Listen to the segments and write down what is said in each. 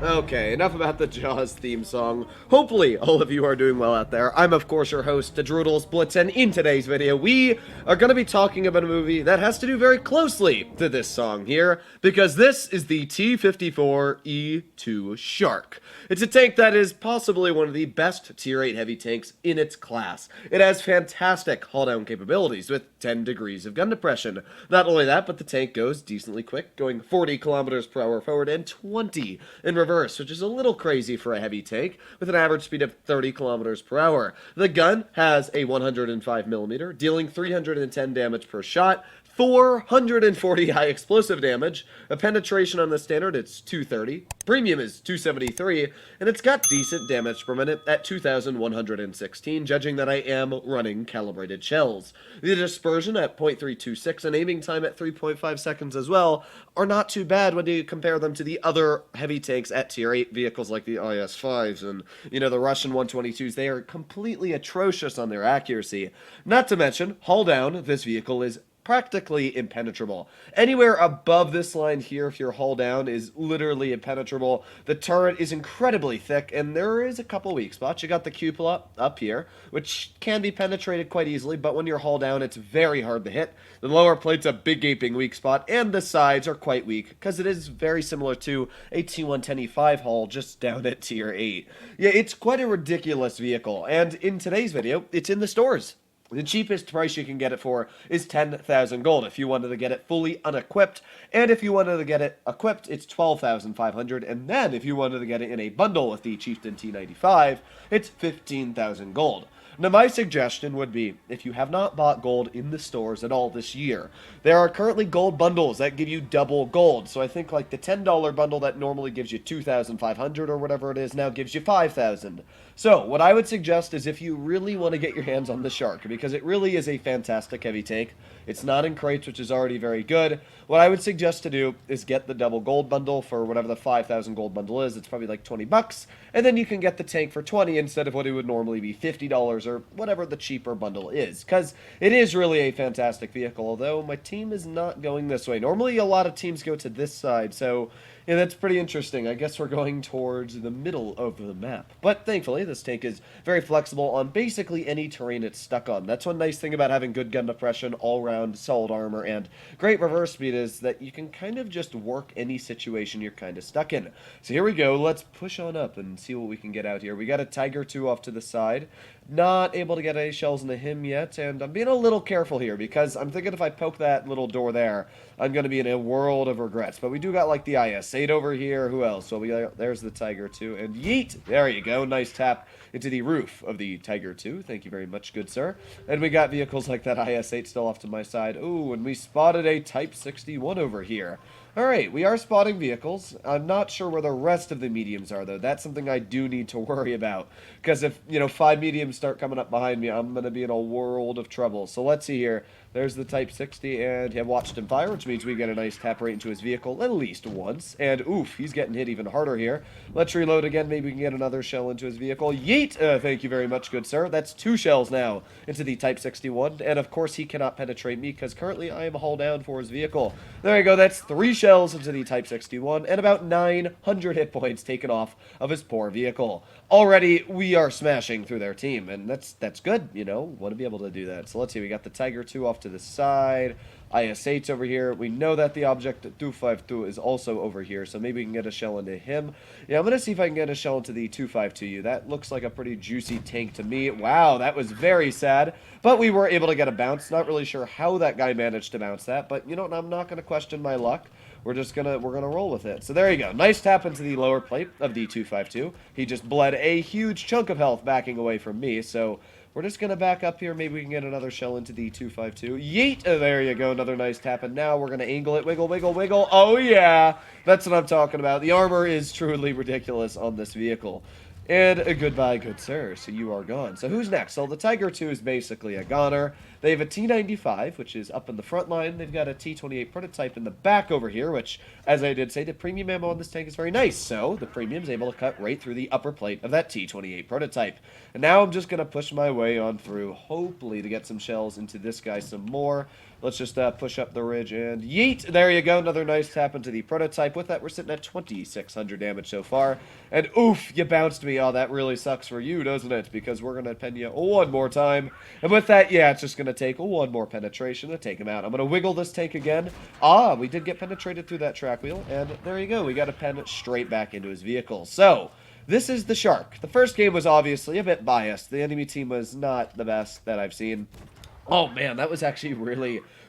Okay, enough about the Jaws theme song. Hopefully, all of you are doing well out there. I'm, of course, your host, the Droodles Blitz, and in today's video, we are going to be talking about a movie that has to do very closely to this song here, because this is the T54E2 Shark. It's a tank that is possibly one of the best Tier 8 heavy tanks in its class. It has fantastic hull-down capabilities with 10 degrees of gun depression. Not only that, but the tank goes decently quick, going 40 kilometers per hour forward and 20 in reverse, which is a little crazy for a heavy tank, with an average speed of 30 kilometers per hour. The gun has a 105mm, dealing 310 damage per shot, 440 high explosive damage, a penetration on the standard it's 230, premium is 273, and it's got decent damage per minute at 2116, judging that I am running calibrated shells. The dispersion at 0.326 and aiming time at 3.5 seconds as well are not too bad when you compare them to the other heavy tanks at tier 8 vehicles like the IS-5s and, the Russian 122s. They are completely atrocious on their accuracy. Not to mention, hull down, this vehicle is practically impenetrable. Anywhere above this line here, if you're hull down, is literally impenetrable. The turret is incredibly thick, and there is a couple weak spots. You got the cupola up here, which can be penetrated quite easily, but when you're hull down, it's very hard to hit. The lower plate's a big gaping weak spot, and the sides are quite weak, because it is very similar to a T110E5 hull just down at tier 8. Yeah, it's quite a ridiculous vehicle, and in today's video, it's in the stores. The cheapest price you can get it for is 10,000 gold if you wanted to get it fully unequipped, and if you wanted to get it equipped, it's 12,500, and then if you wanted to get it in a bundle with the Chieftain T95, it's 15,000 gold. Now, my suggestion would be, if you have not bought gold in the stores at all this year, there are currently gold bundles that give you double gold. So I think like the $10 bundle that normally gives you 2,500 or whatever it is now gives you 5,000. So what I would suggest is if you really want to get your hands on the Shark, because it really is a fantastic heavy tank, it's not in crates, which is already very good. What I would suggest to do is get the double gold bundle for whatever the 5,000 gold bundle is. It's probably like 20 bucks, and then you can get the tank for 20 instead of what it would normally be $50 or whatever the cheaper bundle is, because it is really a fantastic vehicle, although my team is not going this way. Normally a lot of teams go to this side, so yeah, that's pretty interesting. I guess we're going towards the middle of the map. But thankfully, this tank is very flexible on basically any terrain it's stuck on. That's one nice thing about having good gun depression, all-round solid armor, and great reverse speed is that you can kind of just work any situation you're kind of stuck in. So here we go. Let's push on up and see what we can get out here. We got a Tiger 2 off to the side. Not able to get any shells into him yet, and I'm being a little careful here because I'm thinking if I poke that little door there, I'm going to be in a world of regrets. But we do got like the IS-8 over here. Who else? So there's the Tiger 2, and yeet! There you go. Nice tap into the roof of the Tiger 2. Thank you very much, good sir. And we got vehicles like that IS-8 still off to my side. Ooh, and we spotted a Type 61 over here. Alright, we are spotting vehicles. I'm not sure where the rest of the mediums are, though. That's something I do need to worry about. Because if, 5 mediums start coming up behind me, I'm going to be in a world of trouble. So let's see here. There's the Type 60, and have watched him fire, which means we get a nice tap right into his vehicle at least once. And oof, he's getting hit even harder here. Let's reload again. Maybe we can get another shell into his vehicle. Yeet! Thank you very much, good sir. That's 2 shells now into the Type 61. And of course, he cannot penetrate me, because currently I am hull down for his vehicle. There you go. That's 3 shells into the Type 61, and about 900 hit points taken off of his poor vehicle. Already, we are smashing through their team, and that's good, want to be able to do that. So let's see, we got the Tiger 2 off to the side, IS-8's over here. We know that the object 252 is also over here, so maybe we can get a shell into him. Yeah, I'm going to see if I can get a shell into the 252U. That looks like a pretty juicy tank to me. Wow, that was very sad, but we were able to get a bounce. Not really sure how that guy managed to bounce that, but I'm not going to question my luck. We're gonna roll with it. So there you go. Nice tap into the lower plate of the 252. He just bled a huge chunk of health backing away from me. So we're just gonna back up here. Maybe we can get another shell into the 252. Yeet! There you go. Another nice tap. And now we're gonna angle it. Wiggle, wiggle, wiggle. Oh yeah! That's what I'm talking about. The armor is truly ridiculous on this vehicle. And goodbye, good sir. So you are gone. So who's next? So the Tiger 2 is basically a goner. They have a T95, which is up in the front line. They've got a T28 prototype in the back over here, which, as I did say, the premium ammo on this tank is very nice. So the premium's able to cut right through the upper plate of that T28 prototype. And now I'm just going to push my way on through, hopefully to get some shells into this guy some more. Let's just push up the ridge and yeet. There you go. Another nice tap into the prototype. With that, we're sitting at 2,600 damage so far. And oof, you bounced me. Oh, that really sucks for you, doesn't it? Because we're going to pen you one more time. And with that, yeah, it's just going to take one more penetration to take him out. I'm going to wiggle this tank again. Ah, we did get penetrated through that track wheel. And there you go. We got a pen straight back into his vehicle. So this is the Shark. The first game was obviously a bit biased. The enemy team was not the best that I've seen. Oh, man, that was actually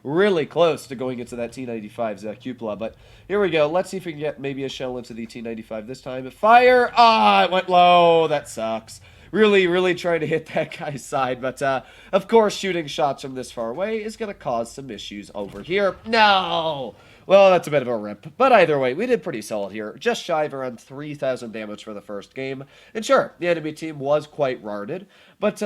really close to going into that T95's cupola. But here we go. Let's see if we can get maybe a shell into the T95 this time. Fire! Ah, it went low. That sucks. Really trying to hit that guy's side. But, of course, shooting shots from this far away is going to cause some issues over here. No! Well, that's a bit of a rip. But either way, we did pretty solid here. Just shy of around 3,000 damage for the first game. And sure, the enemy team was quite rarded. But,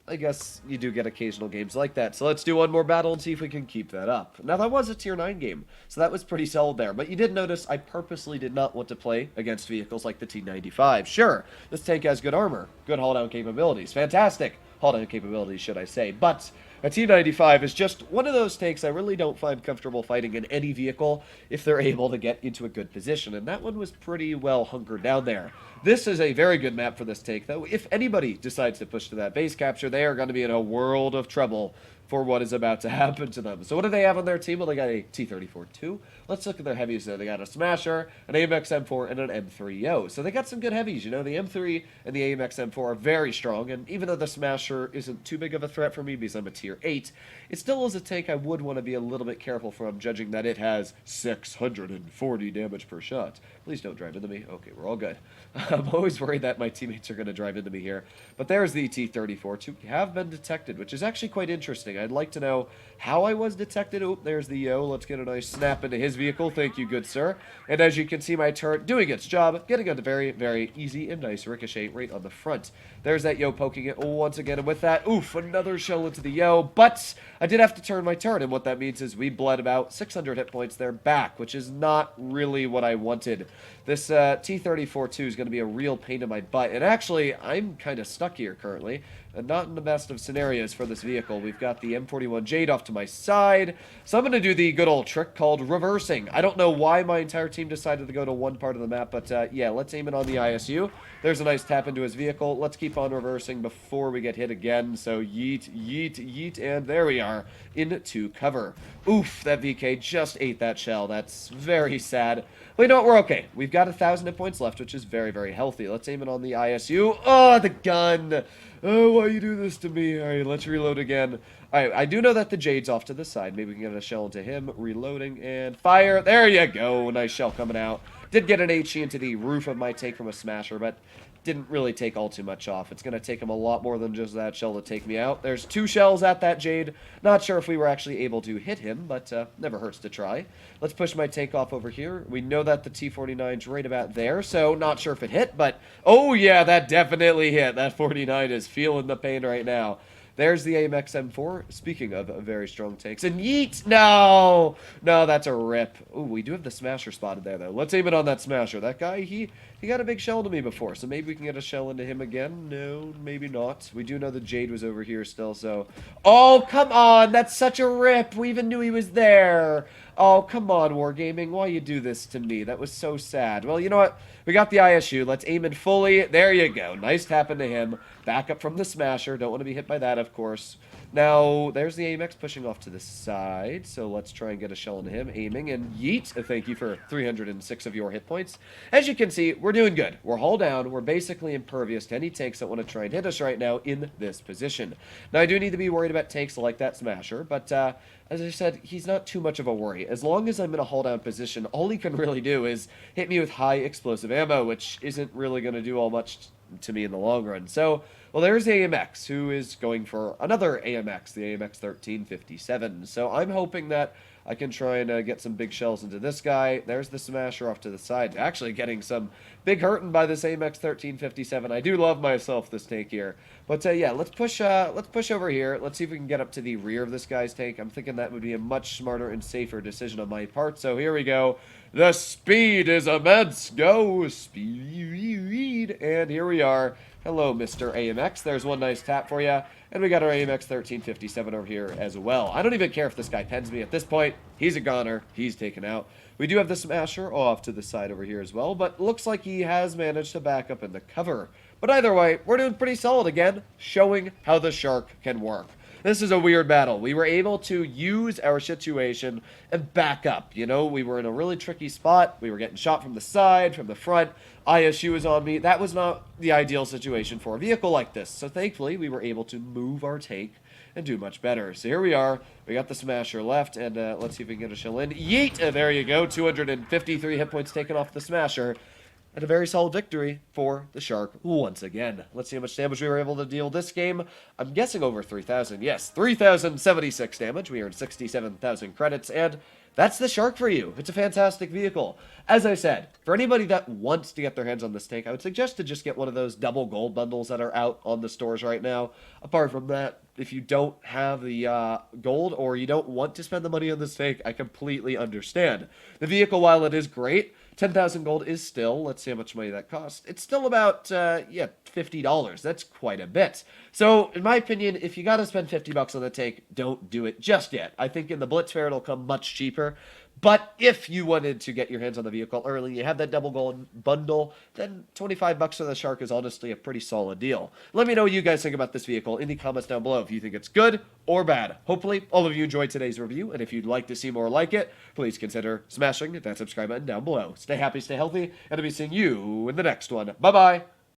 I guess you do get occasional games like that. So let's do one more battle and see if we can keep that up. Now, that was a tier 9 game, so that was pretty solid there. But you did notice I purposely did not want to play against vehicles like the T95. Sure, this tank has good armor, good haul-down capabilities, fantastic haul-down capabilities, should I say. But a T95 is just one of those tanks I really don't find comfortable fighting in any vehicle if they're able to get into a good position. And that one was pretty well hunkered down there. This is a very good map for this tank, though. If anybody decides to push to that base capture, they are going to be in a world of trouble for what is about to happen to them. So what do they have on their team? Well, they got a T54E2. Let's look at their heavies there. They got a Smasher, an AMX M4, and an M3O. So they got some good heavies. You know, the M3 and the AMX M4 are very strong, and even though the Smasher isn't too big of a threat for me because I'm a tier 8, it still is a tank I would want to be a little bit careful from, judging that it has 640 damage per shot. Please don't drive into me. Okay, we're all good. I'm always worried that my teammates are going to drive into me here. But there's the T34. We have been detected, which is actually quite interesting. I'd like to know how I was detected. Oh, there's the Yo. Let's get a nice snap into his vehicle. Thank you, good sir. And as you can see, my turret doing its job, getting a very easy and nice ricochet right on the front. There's that Yo poking it once again. And with that, oof, another shell into the Yo. But I did have to turn my turret, and what that means is we bled about 600 hit points there back, which is not really what I wanted. This T34-2 is going to be a real pain in my butt. And actually, I'm kind of stuck here currently. And not in the best of scenarios for this vehicle. We've got the M41 Jade off to my side. So I'm going to do the good old trick called reversing. I don't know why my entire team decided to go to one part of the map, but yeah, let's aim it on the ISU. There's a nice tap into his vehicle. Let's keep on reversing before we get hit again. So yeet, and there we are into cover. Oof, that VK just ate that shell. That's very sad. But you know what? We're okay. We've got 1,000 hit points left, which is very healthy. Let's aim it on the ISU. Oh, the gun. Oh, why you do this to me? All right, let's reload again. All right, I do know that the Jade's off to the side. Maybe we can get a shell into him. Reloading and fire. There you go. Nice shell coming out. Did get an HE into the roof of my tank from a Smasher, but didn't really take all too much off. It's going to take him a lot more than just that shell to take me out. There's 2 shells at that Jade. Not sure if we were actually able to hit him, but never hurts to try. Let's push my tank off over here. We know that the T49's right about there, so not sure if it hit, but oh yeah, that definitely hit. That 49 is feeling the pain right now. There's the AMX M4. Speaking of very strong tanks. And yeet! No, that's a rip. Ooh, we do have the Smasher spotted there, though. Let's aim it on that Smasher. That guy, he got a big shell to me before, so maybe we can get a shell into him again. No, maybe not. We do know the Jade was over here still, so... Oh, come on! That's such a rip! We even knew he was there! Oh, come on, Wargaming. Why you do this to me? That was so sad. Well, you know what? We got the ISU. Let's aim it fully. There you go. Nice tap into him. Back up from the Smasher. Don't want to be hit by that, of course. Now, there's the AMX pushing off to the side. So let's try and get a shell into him. Aiming and yeet. Thank you for 306 of your hit points. As you can see, we're doing good. We're hull down. We're basically impervious to any tanks that want to try and hit us right now in this position. Now, I do need to be worried about tanks like that Smasher, but as I said, he's not too much of a worry. As long as I'm in a hull-down position, all he can really do is hit me with high explosive ammo, which isn't really going to do all much to me in the long run. So, well, there's AMX, who is going for another AMX, the AMX 1357. So I'm hoping that I can try and get some big shells into this guy. There's the Smasher off to the side. Actually getting some big hurting by this AMX 1357. I do love myself this tank here. But yeah, let's push over here. Let's see if we can get up to the rear of this guy's tank. I'm thinking that would be a much smarter and safer decision on my part. So here we go. The speed is immense. Go speed. And here we are. Hello, Mr. AMX. There's one nice tap for you. And we got our AMX 1357 over here as well. I don't even care if this guy pens me at this point. He's a goner. He's taken out. We do have the Smasher off to the side over here as well, but looks like he has managed to back up in the cover. But either way, we're doing pretty solid again, showing how the Shark can work. This is a weird battle. We were able to use our situation and back up. You know, we were in a really tricky spot. We were getting shot from the side, from the front. ISU was on me. That was not the ideal situation for a vehicle like this. So thankfully, we were able to move our tank and do much better. So here we are. We got the Smasher left, and let's see if we can get a shell in. Yeet! There you go. 253 hit points taken off the Smasher. And a very solid victory for the Shark once again. Let's see how much damage we were able to deal this game. I'm guessing over 3,000. Yes, 3,076 damage. We earned 67,000 credits, and that's the Shark for you. It's a fantastic vehicle. As I said, for anybody that wants to get their hands on this tank, I would suggest to just get one of those double gold bundles that are out on the stores right now. Apart from that, if you don't have the gold or you don't want to spend the money on this tank, I completely understand. The vehicle, while it is great, 10,000 gold is still, let's see how much money that costs. It's still about, yeah, $50. That's quite a bit. So, in my opinion, if you gotta spend 50 bucks on the tank, don't do it just yet. I think in the Blitz fair it'll come much cheaper. But if you wanted to get your hands on the vehicle early, you have that double gold bundle, then 25 bucks for the Shark is honestly a pretty solid deal. Let me know what you guys think about this vehicle in the comments down below, if you think it's good or bad. Hopefully, all of you enjoyed today's review, and if you'd like to see more like it, please consider smashing that subscribe button down below. Stay happy, stay healthy, and I'll be seeing you in the next one. Bye-bye!